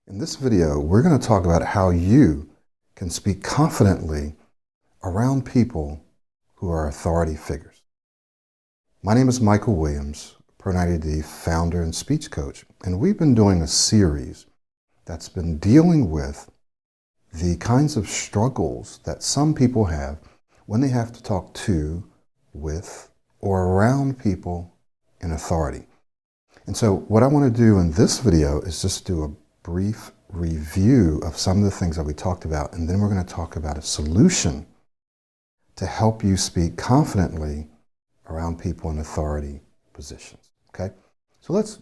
In this video, we're going to talk about how you can speak confidently around people who are authority figures. My name is Michael Williams, Pro90D founder and speech coach, and we've been doing a series that's been dealing with the kinds of struggles that some people have when they have to talk to, with, or around people in authority. And so what I want to do in this video is just do a brief review of some of the things that we talked about, and then we're going to talk about a solution to help you speak confidently around people in authority positions. Okay? So let's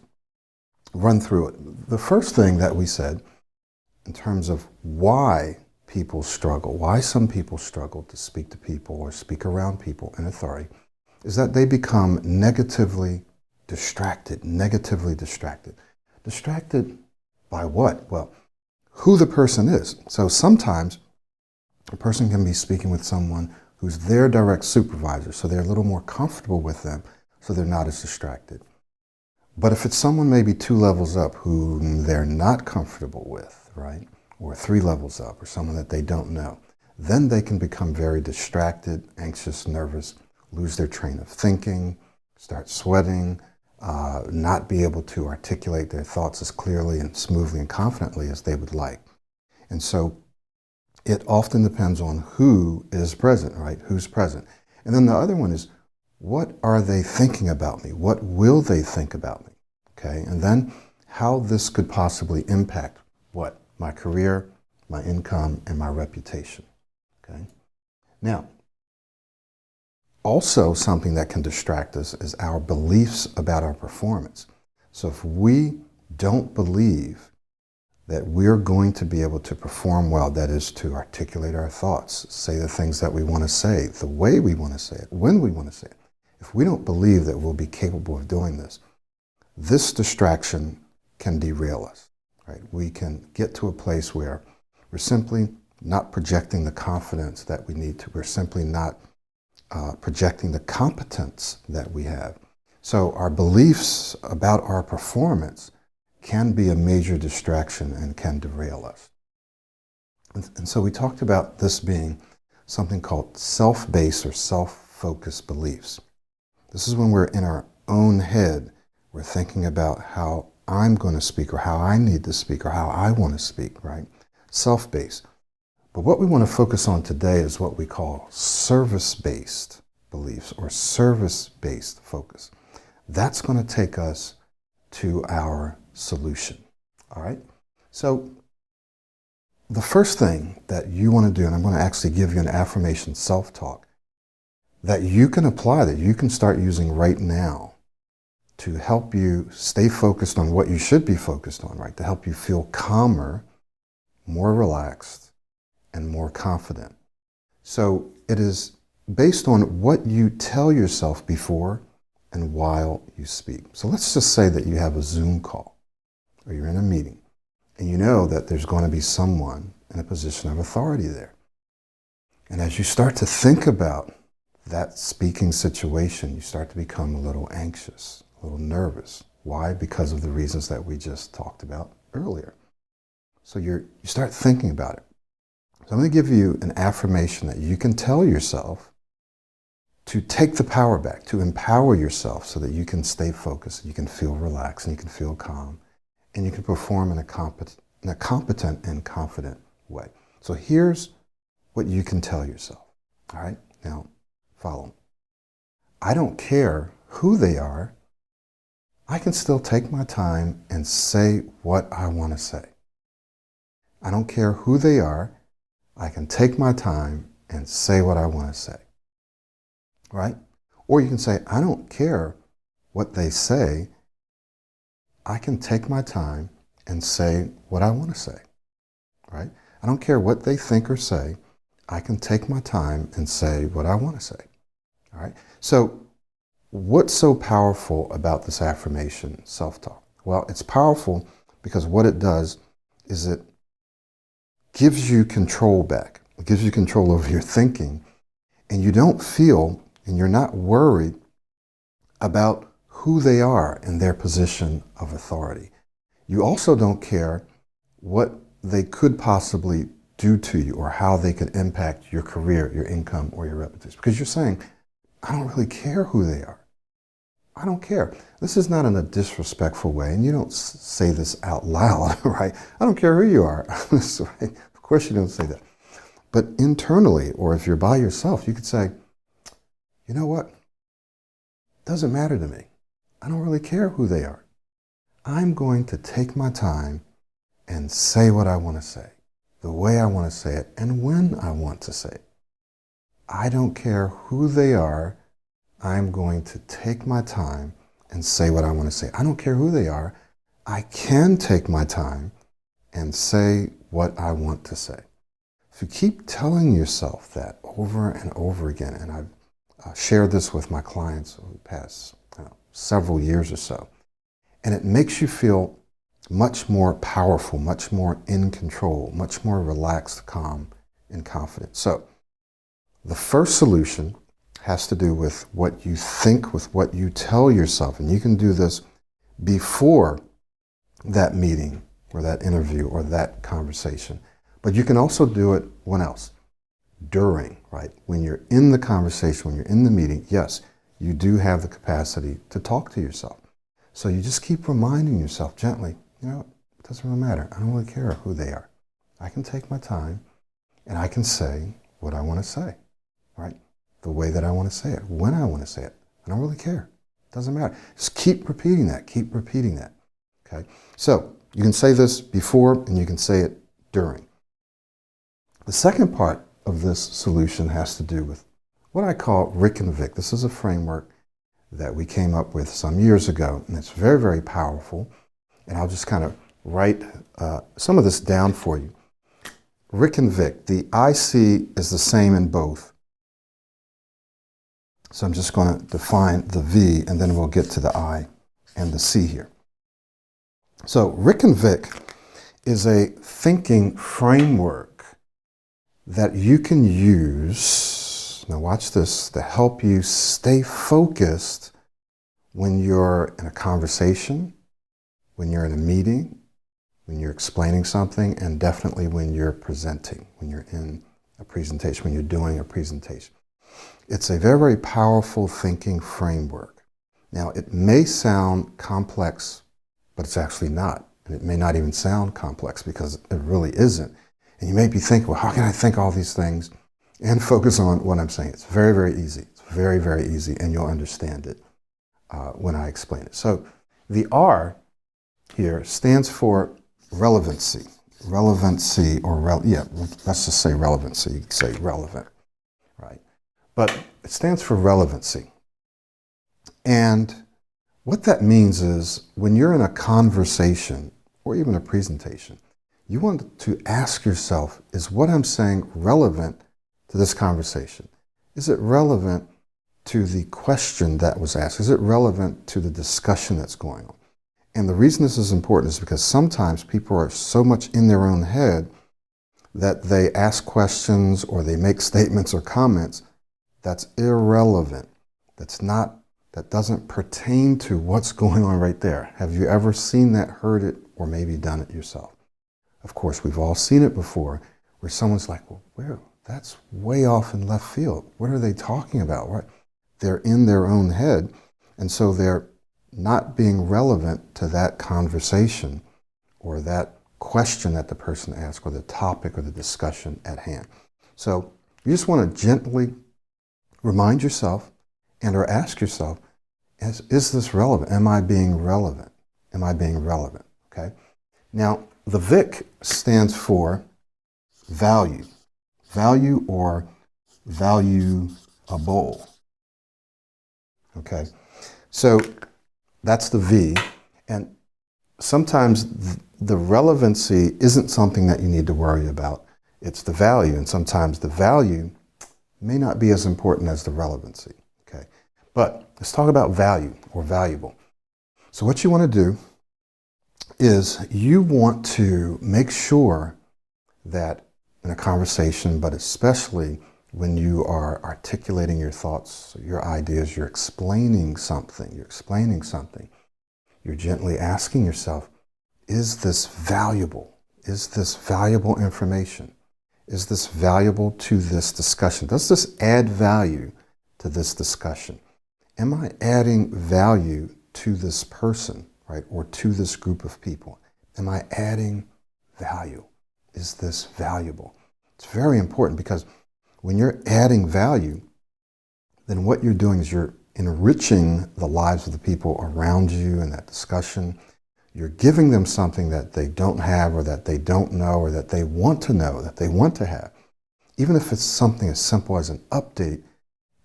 run through it. The first thing that we said in terms of why people struggle, why some people struggle to speak to people or speak around people in authority, is that they become negatively distracted. Distracted by what? Well, who the person is. So sometimes a person can be speaking with someone who's their direct supervisor, so they're a little more comfortable with them, so they're not as distracted. But if it's someone maybe 2 levels up who they're not comfortable with, right, or 3 levels up, or someone that they don't know, then they can become very distracted, anxious, nervous, lose their train of thinking, start sweating, not be able to articulate their thoughts as clearly and smoothly and confidently as they would like. And so it often depends on who is present, right? Who's present. And then the other one is, what are they thinking about me? What will they think about me? Okay, and then how this could possibly impact what? My career, my income, and my reputation. Okay. Now, also something that can distract us is our beliefs about our performance. So if we don't believe that we're going to be able to perform well, that is to articulate our thoughts, say the things that we want to say, the way we want to say it, when we want to say it, if we don't believe that we'll be capable of doing this, this distraction can derail us, right? We can get to a place where we're simply not projecting the confidence that we need to. We're simply not projecting the competence that we have. So our beliefs about our performance can be a major distraction and can derail us. And so we talked about this being something called self-based or self-focused beliefs. This is when we're in our own head, we're thinking about how I'm going to speak or how I need to speak or how I want to speak, right? Self-based. But what we want to focus on today is what we call service-based beliefs or service-based focus. That's going to take us to our solution. All right? So the first thing that you want to do, and I'm going to actually give you an affirmation self-talk that you can apply, that you can start using right now to help you stay focused on what you should be focused on, right? To help you feel calmer, more relaxed, and more confident. So it is based on what you tell yourself before and while you speak. So let's just say that you have a Zoom call or you're in a meeting and you know that there's going to be someone in a position of authority there. And as you start to think about that speaking situation, you start to become a little anxious, a little nervous. Why? Because of the reasons that we just talked about earlier. So you start thinking about it. So I'm going to give you an affirmation that you can tell yourself to take the power back, to empower yourself so that you can stay focused, you can feel relaxed, and you can feel calm, and you can perform in a competent and confident way. So here's what you can tell yourself. All right? Now, follow me. I don't care who they are. I can still take my time and say what I want to say. I don't care who they are. I can take my time and say what I want to say, right? Or you can say, I don't care what they say. I can take my time and say what I want to say, right? I don't care what they think or say. I can take my time and say what I want to say, all right? So what's so powerful about this affirmation, self-talk? Well, it's powerful because what it does is it gives you control back. It gives you control over your thinking, and you don't feel, and you're not worried about who they are in their position of authority. You also don't care what they could possibly do to you or how they could impact your career, your income, or your reputation. Because you're saying, I don't really care who they are. I don't care. This is not in a disrespectful way, and you don't say this out loud, right? I don't care who you are. Right? Of course you don't say that. But internally, or if you're by yourself, you could say, you know what? It doesn't matter to me. I don't really care who they are. I'm going to take my time and say what I want to say, the way I want to say it, and when I want to say it. I don't care who they are. I'm going to take my time and say what I want to say. I don't care who they are. I can take my time and say what I want to say. If you keep telling yourself that over and over again, and I've shared this with my clients over the past several years or so, and it makes you feel much more powerful, much more in control, much more relaxed, calm, and confident. So the first solution has to do with what you think, with what you tell yourself. And you can do this before that meeting or that interview or that conversation. But you can also do it when else? During, right? When you're in the conversation, when you're in the meeting, yes, you do have the capacity to talk to yourself. So you just keep reminding yourself gently, you know, it doesn't really matter. I don't really care who they are. I can take my time and I can say what I want to say, right? The way that I want to say it, when I want to say it. I don't really care. It doesn't matter. Just keep repeating that. Keep repeating that. Okay? So you can say this before and you can say it during. The second part of this solution has to do with what I call RIC-VIC. This is a framework that we came up with some years ago, and it's very, very powerful. And I'll just kind of write some of this down for you. RIC-VIC, the IC is the same in both. So I'm just going to define the V, and then we'll get to the I and the C here. So RIC-VIC is a thinking framework that you can use, now watch this, to help you stay focused when you're in a conversation, when you're in a meeting, when you're explaining something, and definitely when you're presenting, when you're in a presentation, when you're doing a presentation. It's a very, very powerful thinking framework. Now, it may sound complex, but it's actually not. And it may not even sound complex because it really isn't. And you may be thinking, well, how can I think all these things and focus on what I'm saying? It's very, very easy. It's very, very easy, and you'll understand it when I explain it. So the R here stands for relevancy. Relevancy, or let's just say relevancy. You can say relevant, right? But it stands for relevancy. And what that means is when you're in a conversation or even a presentation, you want to ask yourself, is what I'm saying relevant to this conversation? Is it relevant to the question that was asked? Is it relevant to the discussion that's going on? And the reason this is important is because sometimes people are so much in their own head that they ask questions or they make statements or comments that's irrelevant. That doesn't pertain to what's going on right there. Have you ever seen that, heard it, or maybe done it yourself? Of course, we've all seen it before, where someone's like, well, that's way off in left field. What are they talking about? Right? They're in their own head, and so they're not being relevant to that conversation or that question that the person asked or the topic or the discussion at hand. So you just want to gently remind yourself and or ask yourself, is this relevant? Am I being relevant? Am I being relevant? Okay. Now, the VIC stands for value. Value or valuable. Okay. So that's the V. And sometimes the relevancy isn't something that you need to worry about. It's the value. And sometimes the value may not be as important as the relevancy. Okay. But let's talk about value or valuable. So what you want to do is you want to make sure that in a conversation, but especially when you are articulating your thoughts, your ideas, you're explaining something, you're gently asking yourself, is this valuable? Is this valuable information? Is this valuable to this discussion? Does this add value to this discussion? Am I adding value to this person, right? Or to this group of people? Am I adding value? Is this valuable? It's very important, because when you're adding value, then what you're doing is you're enriching the lives of the people around you in that discussion. You're giving them something that they don't have, or that they don't know, or that they want to know, that they want to have. Even if it's something as simple as an update,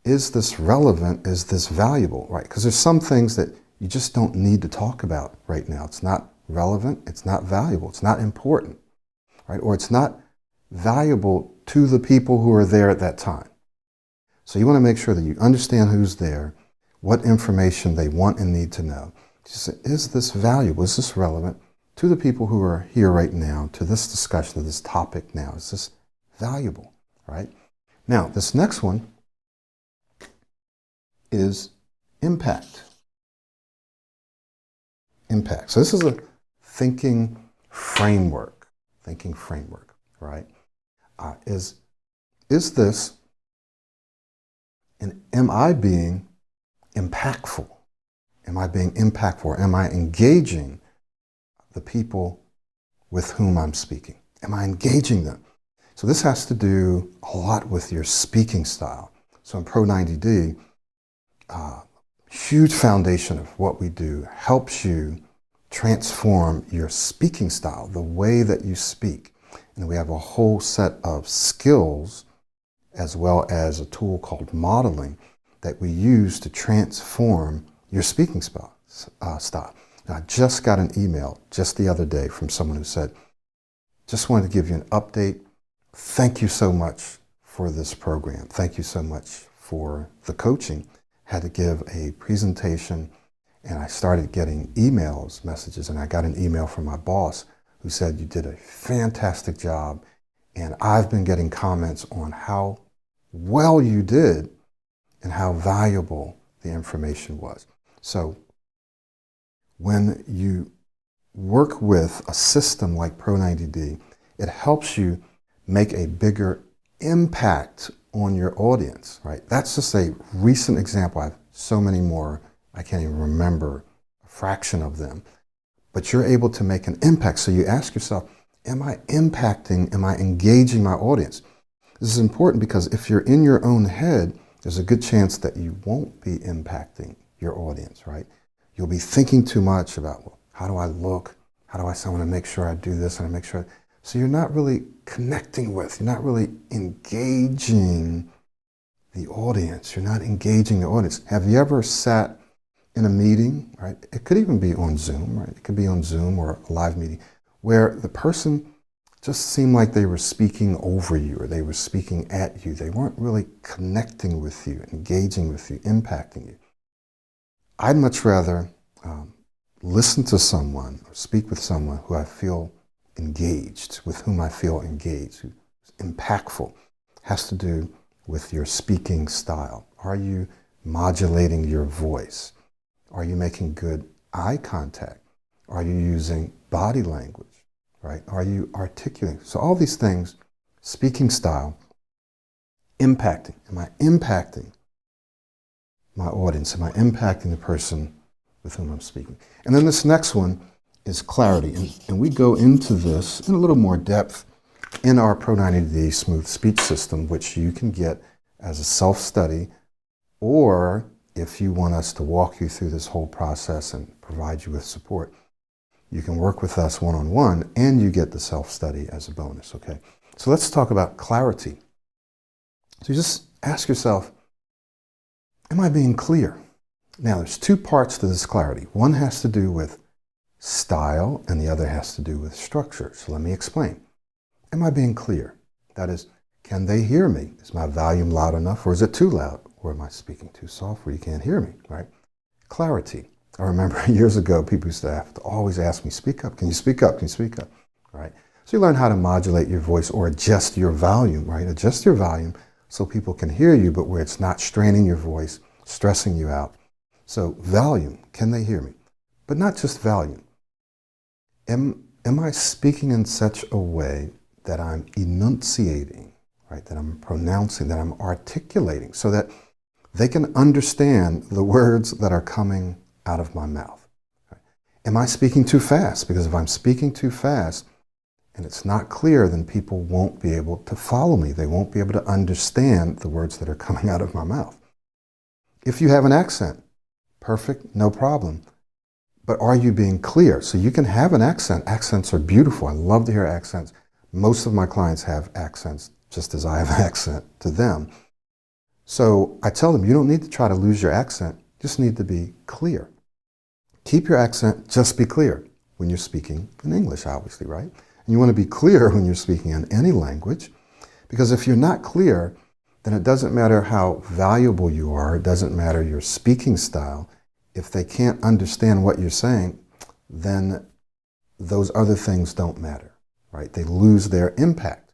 is this relevant? Is this valuable, right? Because there's some things that you just don't need to talk about right now. It's not relevant, it's not valuable, it's not important, right? Or it's not valuable to the people who are there at that time. So you want to make sure that you understand who's there, what information they want and need to know. Just say, is this valuable? Is this relevant to the people who are here right now, to this discussion, to this topic now? Is this valuable, right? Now, this next one is impact. Impact. So this is a thinking framework, right? Is this, and am I being impactful? Am I being impactful? Am I engaging the people with whom I'm speaking? Am I engaging them? So this has to do a lot with your speaking style. So in Pro 90D, huge foundation of what we do helps you transform your speaking style, the way that you speak. And we have a whole set of skills, as well as a tool called modeling, that we use to transform your speaking style. Now, I just got an email just the other day from someone who said, just wanted to give you an update. Thank you so much for this program. Thank you so much for the coaching. Had to give a presentation, and I started getting emails, messages, and I got an email from my boss who said, you did a fantastic job, and I've been getting comments on how well you did and how valuable the information was. So when you work with a system like Pro 90D, it helps you make a bigger impact on your audience, right? That's just a recent example. I have so many more, I can't even remember a fraction of them. But you're able to make an impact. So you ask yourself, am I impacting, am I engaging my audience? This is important, because if you're in your own head, there's a good chance that you won't be impacting your audience, right? You'll be thinking too much about, well, how do I look? How do I sound? I want to make sure I do this, and I make sure. So you're not really connecting with, you're not really engaging the audience. You're not engaging the audience. Have you ever sat in a meeting, right? It could even be on Zoom, right? It could be on Zoom or a live meeting, where the person just seemed like they were speaking over you, or they were speaking at you. They weren't really connecting with you, engaging with you, impacting you. I'd much rather listen to someone or speak with someone who I feel engaged, with whom I feel engaged, who's impactful. Has to do with your speaking style. Are you modulating your voice? Are you making good eye contact? Are you using body language, right? Are you articulating? So all these things, speaking style, impacting. Am I impacting my audience? Am I impacting the person with whom I'm speaking? And then this next one is clarity. And we go into this in a little more depth in our Pro 90D Smooth Speech System, which you can get as a self-study, or if you want us to walk you through this whole process and provide you with support, you can work with us one-on-one, and you get the self-study as a bonus, okay? So let's talk about clarity. So you just ask yourself, am I being clear? Now, there's two parts to this clarity. One has to do with style, and the other has to do with structure. So let me explain. Am I being clear? That is, can they hear me? Is my volume loud enough, or is it too loud? Or am I speaking too soft where you can't hear me, right? Clarity. I remember years ago, people used to have to always ask me, speak up, can you speak up, can you speak up, right? So you learn how to modulate your voice or adjust your volume, right? Adjust your volume so people can hear you, but where it's not straining your voice, stressing you out. So volume, can they hear me? But not just volume. Am Am I speaking in such a way that I'm enunciating, right? That I'm pronouncing, that I'm articulating, so that they can understand the words that are coming out of my mouth? Right? Am I speaking too fast? Because if I'm speaking too fast and it's not clear, then people won't be able to follow me. They won't be able to understand the words that are coming out of my mouth. If you have an accent, perfect, no problem. But are you being clear? So you can have an accent. Accents are beautiful. I love to hear accents. Most of my clients have accents, just as I have an accent to them. So I tell them, you don't need to try to lose your accent. You just need to be clear. Keep your accent, just be clear when you're speaking in English, obviously, right? And you want to be clear when you're speaking in any language, because if you're not clear, then it doesn't matter how valuable you are. It doesn't matter your speaking style. If they can't understand what you're saying, then those other things don't matter, right? They lose their impact.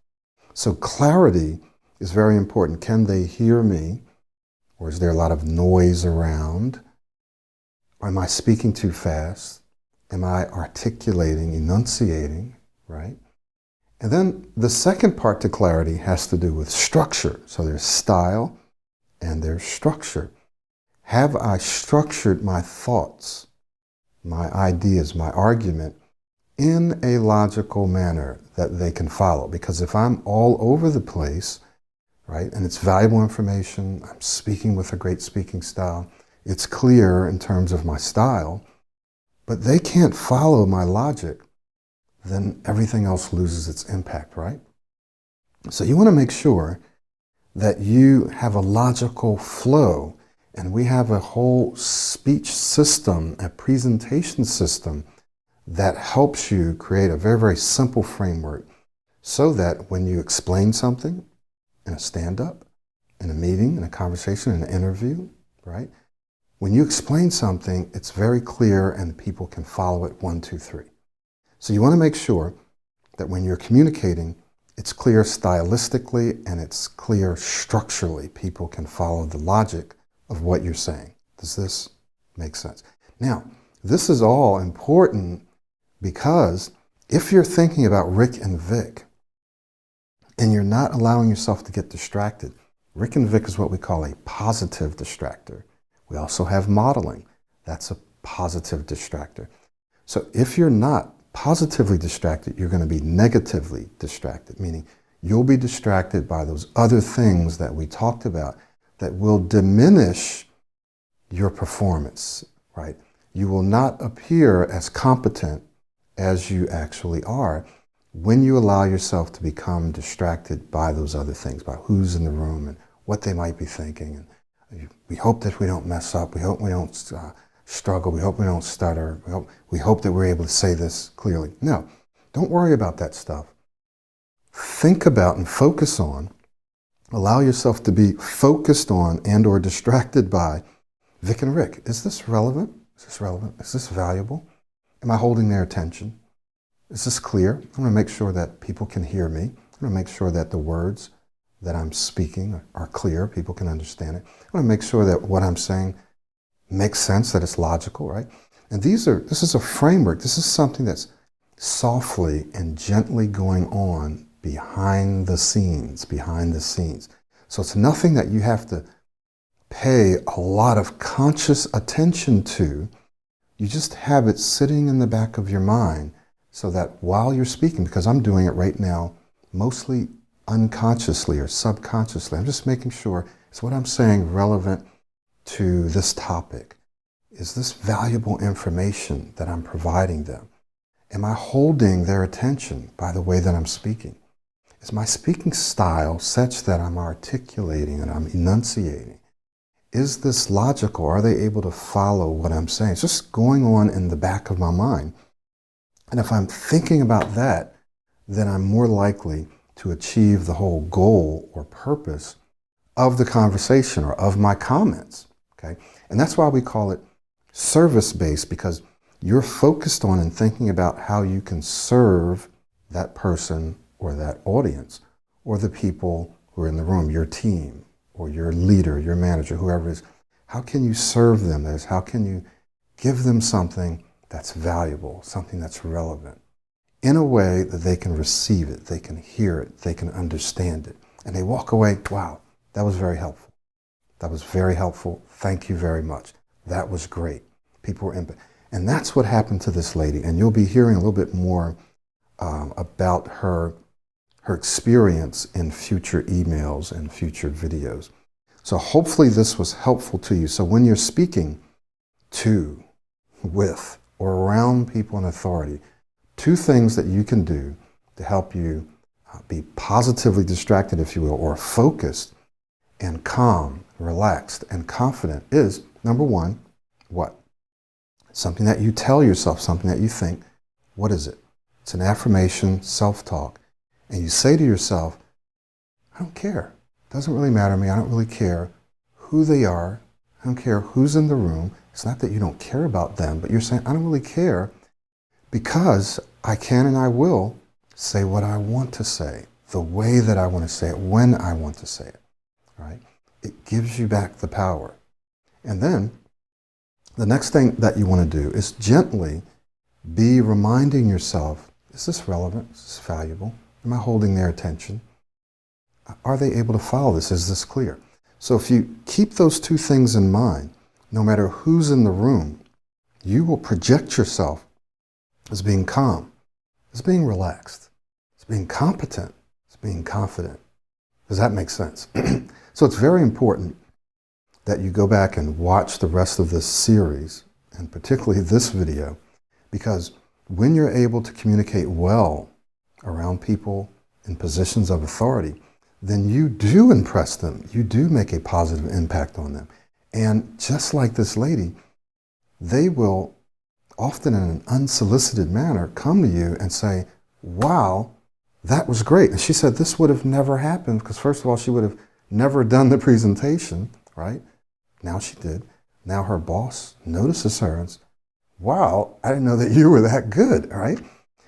So clarity is very important. Can they hear me? Or is there a lot of noise around? Am I speaking too fast? Am I articulating, enunciating, right? And then the second part to clarity has to do with structure. So there's style and there's structure. Have I structured my thoughts, my ideas, my argument in a logical manner that they can follow? Because if I'm all over the place, right, and it's valuable information, I'm speaking with a great speaking style, it's clear in terms of my style, but they can't follow my logic, then everything else loses its impact, right? So you want to make sure that you have a logical flow, and we have a whole speech system, a presentation system that helps you create a very, very simple framework so that when you explain something in a stand-up, in a meeting, in a conversation, in an interview, right? When you explain something, it's very clear and people can follow it 1, 2, 3. So you want to make sure that when you're communicating, it's clear stylistically and it's clear structurally. People can follow the logic of what you're saying. Does this make sense? Now, this is all important because if you're thinking about RIC and VIC and you're not allowing yourself to get distracted, RIC and VIC is what we call a positive distractor. We also have modeling. That's a positive distractor. So if you're not positively distracted, you're going to be negatively distracted, meaning you'll be distracted by those other things that we talked about that will diminish your performance, right? You will not appear as competent as you actually are when you allow yourself to become distracted by those other things, by who's in the room and what they might be thinking. And we hope that we don't mess up. We hope we don't struggle. We hope we don't stutter. We hope that we're able to say this clearly. No, don't worry about that stuff. Think about and focus on, allow yourself to be focused on and or distracted by Vic and Rick. Is this relevant? Is this relevant? Is this valuable? Am I holding their attention? Is this clear? I'm going to make sure that people can hear me. I'm going to make sure that the words that I'm speaking are clear. People can understand it. I'm going to make sure that what I'm saying makes sense, that it's logical, right? And this is a framework. This is something that's softly and gently going on behind the scenes. So it's nothing that you have to pay a lot of conscious attention to. You just have it sitting in the back of your mind so that while you're speaking, because I'm doing it right now, mostly unconsciously or subconsciously, I'm just making sure, is what I'm saying relevant to this topic? Is this valuable information that I'm providing them? Am I holding their attention by the way that I'm speaking? Is my speaking style such that I'm articulating and I'm enunciating? Is this logical? Are they able to follow what I'm saying? It's just going on in the back of my mind. And if I'm thinking about that, then I'm more likely to achieve the whole goal or purpose of the conversation or of my comments. Okay? And that's why we call it service-based, because you're focused on and thinking about how you can serve that person or that audience or the people who are in the room, your team or your leader, your manager, whoever it is. How can you serve them? How can you give them something that's valuable, something that's relevant? in a way that they can receive it, they can hear it, they can understand it. And they walk away, wow, that was very helpful. That was very helpful. Thank you very much. That was great. People were impacted. And that's what happened to this lady. And you'll be hearing a little bit more about her experience in future emails and future videos. So hopefully this was helpful to you. So when you're speaking to, with, or around people in authority, 2 things that you can do to help you be positively distracted, if you will, or focused and calm, relaxed, and confident is, number 1, what? Something that you tell yourself, something that you think. What is it? It's an affirmation, self-talk. And you say to yourself, I don't care. It doesn't really matter to me. I don't really care who they are. I don't care who's in the room. It's not that you don't care about them, but you're saying, I don't really care because I can and I will say what I want to say, the way that I want to say it, when I want to say it, right? It gives you back the power. And then the next thing that you want to do is gently be reminding yourself, is this relevant? Is this valuable? Am I holding their attention? Are they able to follow this? Is this clear? So if you keep those 2 things in mind, no matter who's in the room, you will project yourself as being calm, as being relaxed, as being competent, as being confident. Does that make sense? So it's very important that you go back and watch the rest of this series, and particularly this video, because when you're able to communicate well around people in positions of authority, then you do impress them. You do make a positive impact on them. And just like this lady, they will often in an unsolicited manner come to you and say, wow, that was great. And she said this would have never happened because first of all, she would have never done the presentation, right? Now she did. Now her boss notices her and says, wow, I didn't know that you were that good, right?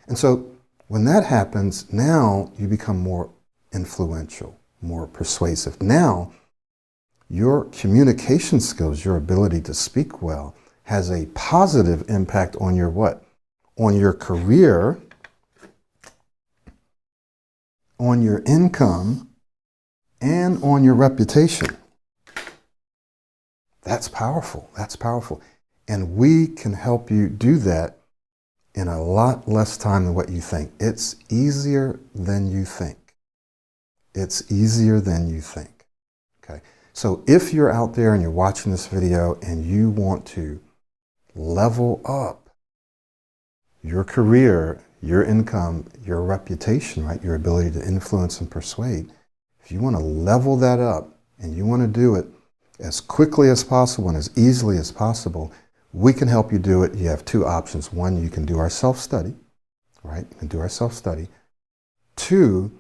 And so when that happens, now you become more influential, more persuasive. Now your communication skills, your ability to speak well, has a positive impact on your what? On your career, on your income, and on your reputation. That's powerful. That's powerful. And we can help you do that in a lot less time than what you think. It's easier than you think. It's easier than you think. Okay. So if you're out there and you're watching this video and you want to level up your career, your income, your reputation, right? Your ability to influence and persuade. If you want to level that up and you want to do it as quickly as possible and as easily as possible, we can help you do it. You have 2 options. 1, you can do our self-study, right? You can do our self-study. 2,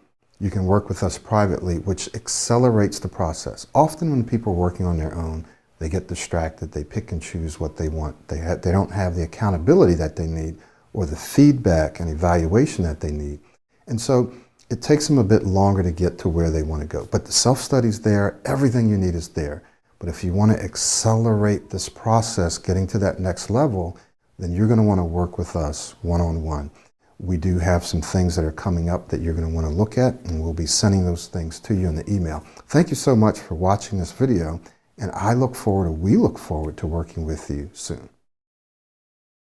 you can work with us privately, which accelerates the process. Often when people are working on their own, they get distracted, they pick and choose what they want. They don't have the accountability that they need or the feedback and evaluation that they need. And so it takes them a bit longer to get to where they want to go. But the self-study's there, everything you need is there. But if you want to accelerate this process, getting to that next level, then you're going to want to work with us one-on-one. We do have some things that are coming up that you're going to want to look at, and we'll be sending those things to you in the email. Thank you so much for watching this video, and we look forward to working with you soon.